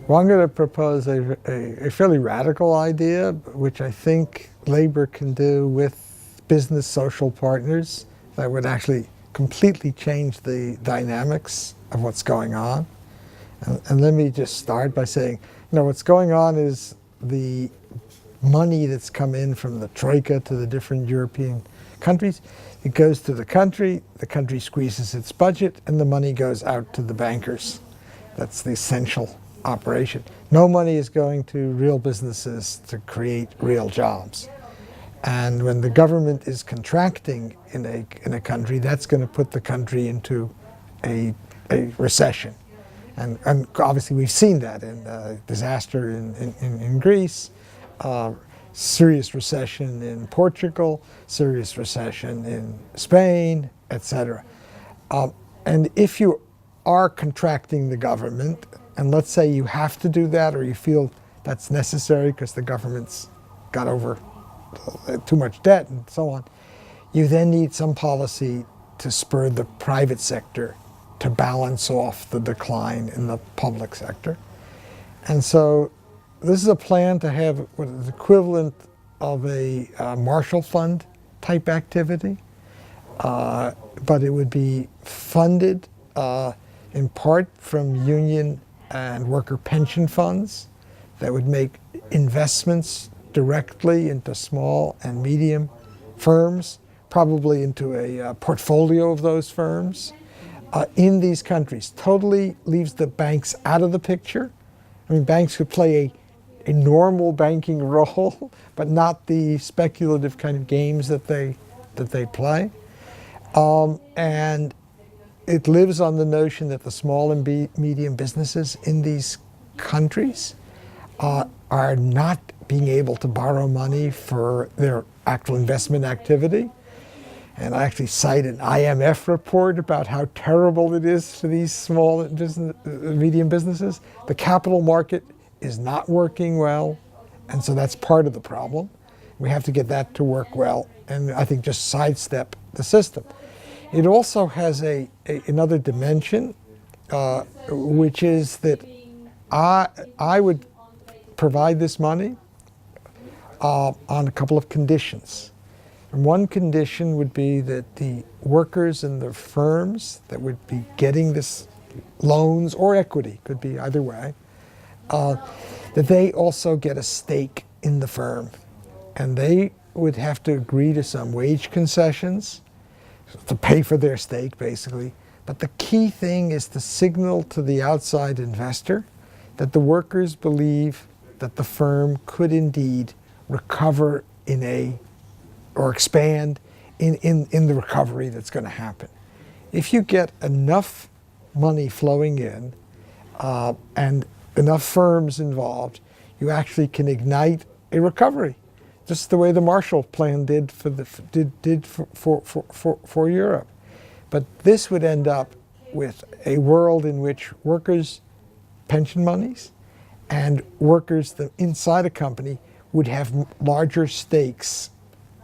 Well, I'm going to propose a fairly radical idea, which I think labor can do with business social partners that would actually completely change the dynamics of what's going on. And let me just start by saying, what's going on is the money that's come in from the Troika to the different European countries. It goes to the country squeezes its budget, and the money goes out to the bankers. That's the essential operation. No money is going to real businesses to create real jobs. And when the government is contracting in a country, that's going to put the country into a recession. And obviously we've seen that in disaster in Greece, serious recession in Portugal, serious recession in Spain, etc. And if you are contracting the government, and let's say you have to do that or you feel that's necessary because the government's got over too much debt and so on, you then need some policy to spur the private sector to balance off the decline in the public sector. And so this is a plan to have what is equivalent of a Marshall Fund type activity, but it would be funded in part from union and worker pension funds that would make investments directly into small and medium firms, probably into a portfolio of those firms in these countries. Totally leaves the banks out of the picture. I mean, banks could play a normal banking role, but not the speculative kind of games that they play. And it lives on the notion that the small and medium businesses in these countries are not being able to borrow money for their actual investment activity. And I actually cite an IMF report about how terrible it is for these small and medium businesses. The capital market is not working well, and so that's part of the problem. We have to get that to work well, and I think just sidestep the system. It also has another dimension, which is that I would provide this money on a couple of conditions. And one condition would be that the workers in the firms that would be getting this loans or equity, could be either way, that they also get a stake in the firm. And they would have to agree to some wage concessions to pay for their stake, basically. But the key thing is to signal to the outside investor that the workers believe that the firm could indeed recover or expand in the recovery that's going to happen. If you get enough money flowing in and enough firms involved, you actually can ignite a recovery, just the way the Marshall Plan did for Europe. But this would end up with a world in which workers' pension monies and workers inside a company would have larger stakes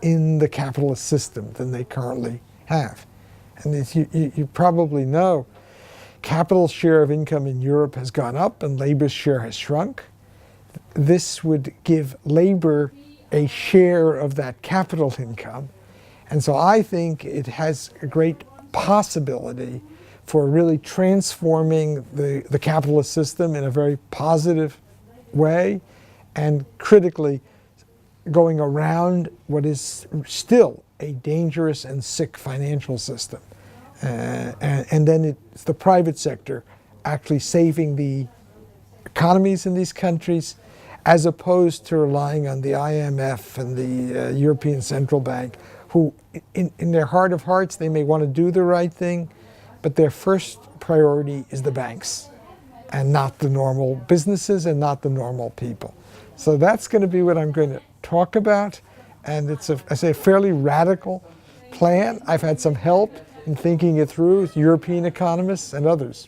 in the capitalist system than they currently have. And as you probably know, capital's share of income in Europe has gone up and labor's share has shrunk. This would give labor a share of that capital income. And so I think it has a great possibility for really transforming the capitalist system in a very positive way, and critically going around what is still a dangerous and sick financial system. And then it's the private sector actually saving the economies in these countries, as opposed to relying on the IMF and the European Central Bank, who in their heart of hearts, they may want to do the right thing, but their first priority is the banks and not the normal businesses and not the normal people. So that's going to be what I'm going to talk about. And it's, I say, a fairly radical plan. I've had some help in thinking it through with European economists and others.